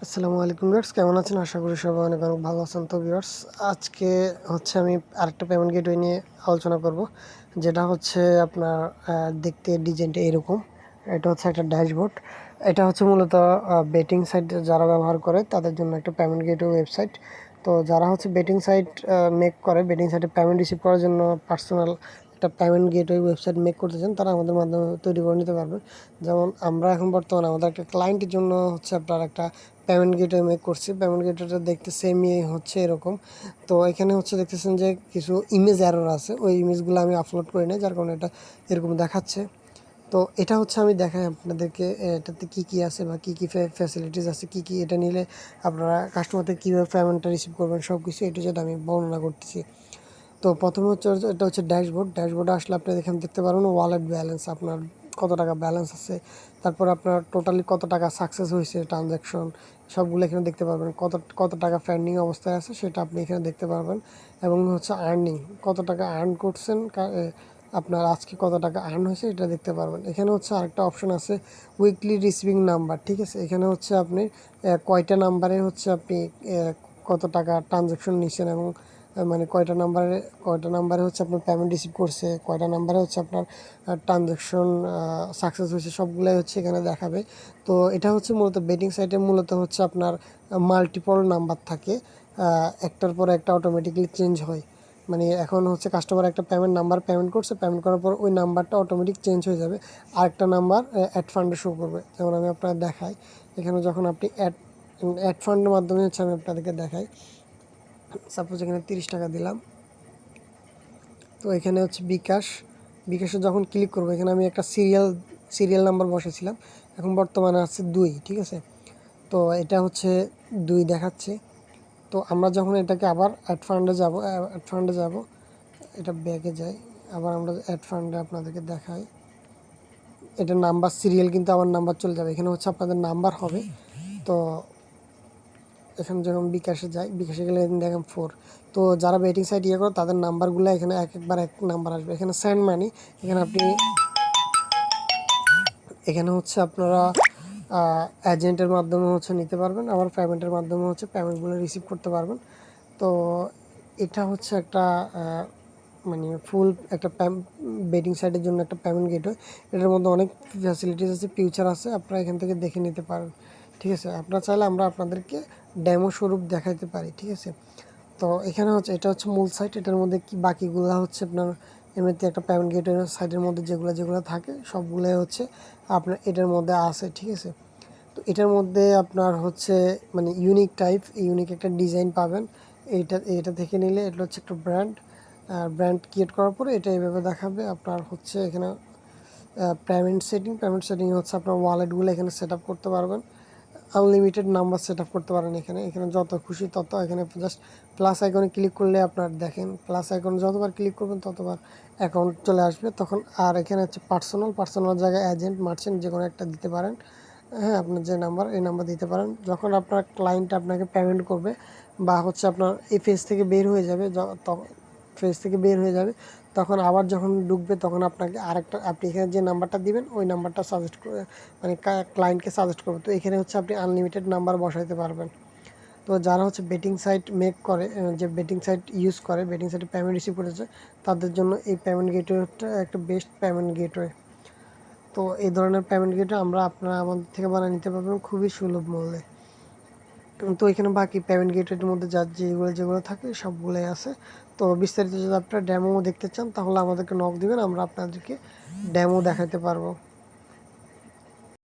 আসসালামু আলাইকুম ভিউয়ার্স, কেমন আছেন? আশা করি সবাই অনেক অনেক ভালো আছেন। তো ভিউয়ার্স, আজকে হচ্ছে আমি আরেকটা পেমেন্ট গেটওয়ে নিয়ে আলোচনা করব, যেটা হচ্ছে আপনার দেখতে ডিজাইনটা এরকম। এটা হচ্ছে একটা ড্যাশবোর্ড। এটা হচ্ছে মূলত বেটিং সাইট যারা ব্যবহার করে তাদের জন্য একটা পেমেন্ট গেটওয়ে ওয়েবসাইট। তো যারা হচ্ছে বেটিং সাইট মেক করে, বেটিং সাইটে পেমেন্ট রিসিভ করার জন্য পার্সোনাল একটা পেমেন্ট গেটওয়ে ওয়েবসাইট মেক করতে চান, তারা আমাদের মাধ্যমে তৈরি করে নিতে পারবে। যেমন আমরা এখন বর্তমানে আমাদের একটা ক্লায়েন্টের জন্য হচ্ছে আপনার একটা পেমেন্ট গেটওয়ে মেক করছি। পেমেন্ট গেটওয়েটা দেখতে সেমই হচ্ছে এরকম। তো এখানে হচ্ছে দেখতেছেন যে কিছু ইমেজ এরর আছে, ওই ইমেজগুলো আমি আপলোড করি নাই, যার কারণে এটা এরকম দেখাচ্ছে। তো এটা হচ্ছে আমি দেখাই আপনাদেরকে এটাতে কী কী আছে বা কী কী ফ্যাসিলিটিস আছে, কী কী এটা নিলে আপনারা কাস্টমার থেকে কীভাবে পেমেন্টটা রিসিভ করবেন, সব কিছু এটা যেটা আমি বর্ণনা করতেছি। তো প্রথমে হচ্ছে এটা হচ্ছে ড্যাশবোর্ড। ড্যাশবোর্ডে আসলে আপনি এখানে দেখতে পারবেন ওয়ালেট ব্যালেন্স, আপনার কত টাকা ব্যালেন্স আছে, তারপর আপনার টোটালি কত টাকা সাকসেস হয়েছে ট্রানজ্যাকশন, সবগুলো এখানে দেখতে পারবেন। কত কত টাকা পেন্ডিং অবস্থায় আছে সেটা আপনি এখানে দেখতে পারবেন। এবং হচ্ছে আর্নিং, কত টাকা আর্ন করছেন, আপনার আজকে কত টাকা আর্ন হয়েছে এটা দেখতে পারবেন। এখানে হচ্ছে আরেকটা অপশন আছে উইকলি রিসিভিং নাম্বার, ঠিক আছে। এখানে হচ্ছে আপনি কয়টা নাম্বারে হচ্ছে আপনি কত টাকা ট্রানজ্যাকশন নিচ্ছেন, এবং মানে কয়টা নাম্বারে হচ্ছে আপনার পেমেন্ট রিসিভ করছে, কয়টা নাম্বারে হচ্ছে আপনার ট্রানজ্যাকশন সাকসেস হয়েছে, সবগুলোই হচ্ছে এখানে দেখাবে। তো এটা হচ্ছে মূলত বেটিং সাইটে মূলত হচ্ছে আপনার মাল্টিপল নাম্বার থাকে, একটার পর একটা অটোমেটিক্যালি চেঞ্জ হয়। মানে এখন হচ্ছে কাস্টমার একটা নাম্বার পেমেন্ট করছে, পেমেন্ট করার পর ওই নাম্বারটা অটোমেটিক চেঞ্জ হয়ে যাবে, আরেকটা নাম্বার অ্যাড ফান্ডে শো করবে। যেমন আমি আপনার দেখাই, এখানে যখন আপনি অ্যাড ফান্ডের মাধ্যমে হচ্ছে আমি আপনাদেরকে দেখাই। সাপোজ এখানে 30 টাকা দিলাম। তো এখানে হচ্ছে বিকাশে যখন ক্লিক করবো, এখানে আমি একটা সিরিয়াল নাম্বার বসেছিলাম, এখন বর্তমানে আছে 2, ঠিক আছে। তো এটা হচ্ছে 2 দেখাচ্ছে। তো আমরা যখন এটাকে আবার অ্যাড ফান্ডে যাব, এটা ব্যাকে যাই, আবার আমরা অ্যাড ফান্ডে আপনাদেরকে দেখাই। এটা নাম্বার সিরিয়াল কিন্তু আবার নাম্বার চলে যাবে, এখানে হচ্ছে আপনাদের নাম্বার হবে। তো এখানে যখন বিকাশে যাই, বিকাশে গেলে দেখেন 4। তো যারা বেটিং সাইট করে তাদের নাম্বারগুলো এখানে একবার এক নাম্বার আসবে। এখানে সেন্ড মানি, এখানে হচ্ছে আপনারা এজেন্টের মাধ্যমে হচ্ছে নিতে পারবেন, আবার পেমেন্টের মাধ্যমে হচ্ছে পেমেন্টগুলো রিসিভ করতে পারবেন। তো এটা হচ্ছে একটা মানে ফুল একটা বেটিং সাইটের জন্য একটা পেমেন্ট গেটওয়ে। এটার মধ্যে অনেক ফ্যাসিলিটিস আছে, ফিউচার আছে, আপনারা এখান থেকে দেখে নিতে পারেন, ঠিক আছে। আপনারা চাইলে আমরা আপনাদেরকে ডেমো স্বরূপ দেখাইতে পারি, ঠিক আছে। তো এখানে হচ্ছে এটা হচ্ছে মূল সাইট, এটার মধ্যে কি বাকিগুলো হচ্ছে আপনার এমনিতে একটা পেমেন্ট গেটওয়ে সাইটের মধ্যে যেগুলো থাকে সবগুলোই হচ্ছে আপনার এটার মধ্যে আছে, ঠিক আছে। তো এটার মধ্যে আপনার হচ্ছে মানে ইউনিক একটা ডিজাইন পাবেন। এটা থেকে নিলে এটা হচ্ছে একটা ব্র্যান্ড ক্রিয়েট করার পরে এটা এইভাবে দেখাবে। আপনার হচ্ছে এখানে পেমেন্ট সেটিং হচ্ছে আপনার ওয়ালেটগুলো এখানে সেট আপ করতে পারবেন। আনলিমিটেড নাম্বার সেট আপ করতে পারেন এখানে যত খুশি তত। এখানে জাস্ট প্লাস আইকনে ক্লিক করলে আপনার দেখেন, প্লাস আইকনে যতবার ক্লিক করবেন ততবার অ্যাকাউন্ট চলে আসবে তখন। আর এখানে হচ্ছে পার্সোনাল জায়গায় এজেন্ট, মার্চেন্ট যে কোনো একটা দিতে পারেন। হ্যাঁ, আপনার যে নাম্বার এই নাম্বার দিতে পারেন। যখন আপনার ক্লায়েন্ট আপনাকে পেমেন্ট করবে বা হচ্ছে আপনার এই ফেজ থেকে বের হয়ে যাবে, তখন আবার যখন ঢুকবে তখন আপনাকে আপনি এখানে যে নাম্বারটা দিবেন ওই নাম্বারটা সাজেস্ট করে, মানে ক্লায়েন্টকে সাজেস্ট করবে। তো এখানে হচ্ছে আপনি আনলিমিটেড নাম্বার বসাইতে পারবেন। তো যারা হচ্ছে বেটিং সাইট মেক করে, যে বেটিং সাইট ইউজ করে, বেটিং সাইটে পেমেন্ট রিসিভ করেছে, তাদের জন্য এই পেমেন্ট গেটওয়েটা একটা বেস্ট পেমেন্ট গেটওয়ে। তো এই ধরনের পেমেন্ট গেটওয়ে আপনারা আমাদের থেকে বানিয়ে নিতে পারবেন খুবই সুলভ মূল্যে। তো এখানে বাকি পেমেন্ট গেটওয়ের মধ্যে যেগুলো থাকে সবগুলোই আছে। তো বিস্তারিত যদি আপনারা ডেমো দেখতে চান তাহলে আমাদেরকে নক দিবেন, আমরা আপনাদেরকে ডেমো দেখাতে পারবো।